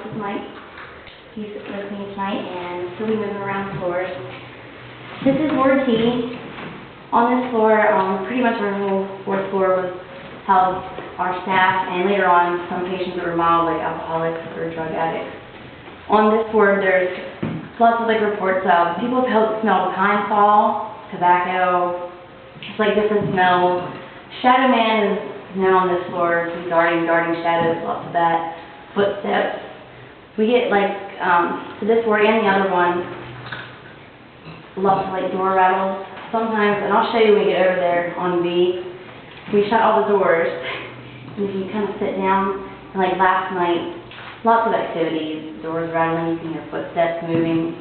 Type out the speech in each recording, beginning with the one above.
this is Mike. He's with me tonight, and he'll be moving around the floors. This is Ward T. On this floor, pretty much our whole fourth floor was held our staff, and later on, some patients that were mild, like alcoholics or drug addicts. On this ward, there's lots of reports of people have smelled pine fall, tobacco, just different smells. Shadow Man is now on this floor. He's guarding shadows, lots of that. Footsteps. We get to this ward and the other one, lots of door rattles. Sometimes, and I'll show you when we get over there on B, we shut all the doors, and if you kind of sit down, and last night, lots of activities, doors rattling, you can hear footsteps moving,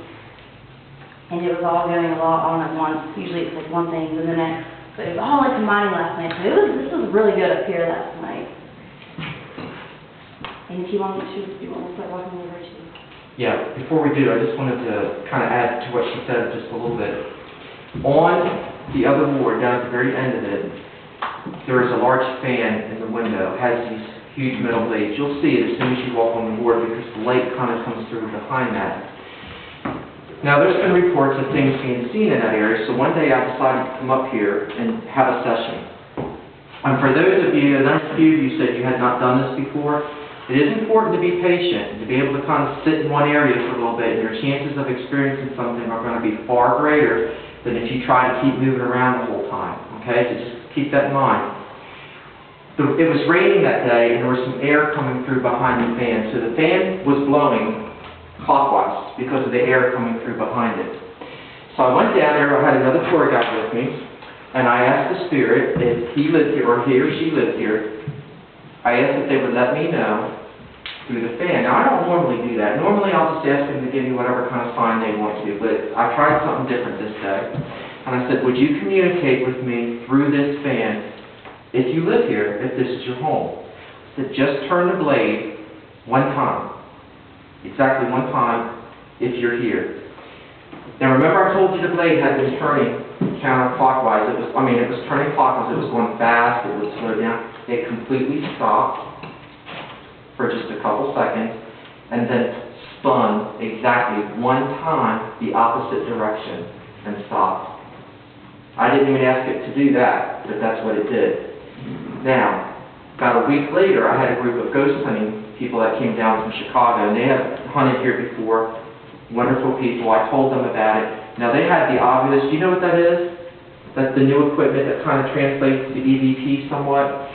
and it was all going on at once. Usually it's one thing, then the next, but it was all combining last night, so this was really good up here last night. And if you want to start walking over to. Yeah, before we do, I just wanted to kind of add to what she said just a little bit. On the other ward, down at the very end of it, there is a large fan in the window. It has these huge metal blades. You'll see it as soon as you walk on the ward because the light kind of comes through behind that. Now, there's been reports of things being seen in that area, so one day I decided to come up here and have a session. And for those of you, and a few of you said you had not done this before, it is important to be patient, to be able to kind of sit in one area for a little bit, and your chances of experiencing something are going to be far greater than if you try to keep moving around the whole time, okay? So just keep that in mind. It was raining that day, and there was some air coming through behind the fan. So the fan was blowing clockwise because of the air coming through behind it. So I went down there, I had another tour guide with me, and I asked the spirit if he lived here, or he or she lived here. I asked if they would let me know through the fan. Now, I don't normally do that. Normally, I'll just ask them to give me whatever kind of sign they want to, but I tried something different this day. And I said, would you communicate with me through this fan if you live here, if this is your home? I said, just turn the blade one time. Exactly one time if you're here. Now, remember I told you the blade had been turning counterclockwise. It was turning clockwise. It was going fast. It would slow down. It completely stopped for just a couple seconds, and then spun exactly one time the opposite direction and stopped. I didn't even ask it to do that, but that's what it did. Now, about a week later, I had a group of ghost hunting people that came down from Chicago, and they have hunted here before. Wonderful people. I told them about it. Now, they had the obvious, do you know what that is? That's the new equipment that kind of translates to the EVP somewhat.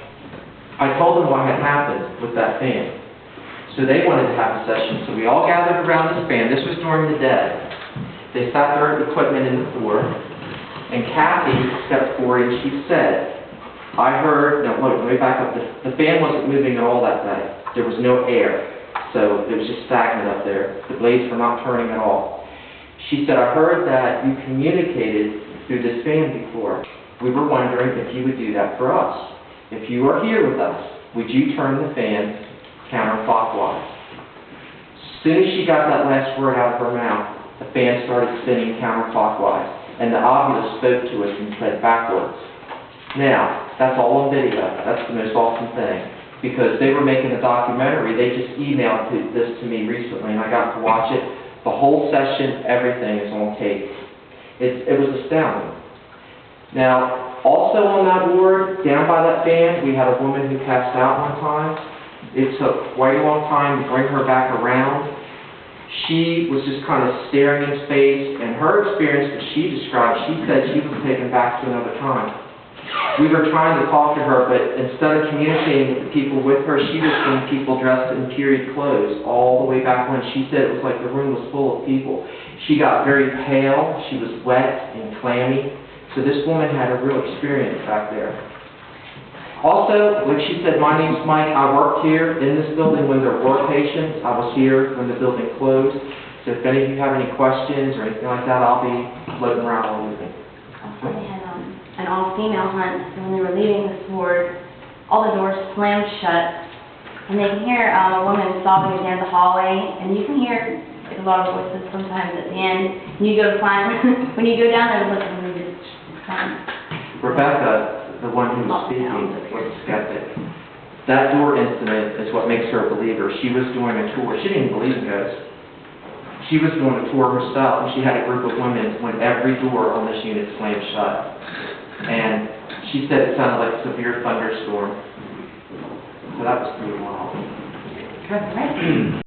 I told them what had happened with that fan. So they wanted to have a session. So we all gathered around this fan. This was during the day. They sat their equipment in the floor. And Kathy stepped forward and she said, I heard, now look, let me back up. The fan wasn't moving at all that day. There was no air. So it was just stagnant up there. The blades were not turning at all. She said, I heard that you communicated through this fan before. We were wondering if you would do that for us. If you are here with us, would you turn the fan counterclockwise? As soon as she got that last word out of her mouth, the fan started spinning counterclockwise, and the ovilus spoke to us and said backwards. Now, that's all on video. That's the most awesome thing, because they were making a documentary. They just emailed this to me recently, and I got to watch it. The whole session, everything is on tape. It was astounding. Now, also on that ward, down by that fan, we had a woman who passed out one time. It took quite a long time to bring her back around. She was just kind of staring in space, and her experience that she described, she said she was taken back to another time. We were trying to talk to her, but instead of communicating with the people with her, she was seeing people dressed in period clothes all the way back when. She said it was like the room was full of people. She got very pale. She was wet and clammy. So this woman had a real experience back there. Also, like she said, my name's Mike. I worked here in this building when there were patients. I was here when the building closed. So if any of you have any questions or anything like that, I'll be floating around all evening. We had an all-female hunt, and when they were leaving this ward, all the doors slammed shut, and they can hear a woman sobbing at the end of the hallway, and you can hear a lot of voices sometimes at the end. And you go to find, when you go down there to look, and they just Rebecca, the one who was speaking, was a skeptic. That door incident is what makes her a believer. She was doing a tour. She didn't even believe in ghosts. She was doing a tour herself, and she had a group of women when every door on this unit slammed shut. And she said it sounded like a severe thunderstorm. So that was pretty wild. Right.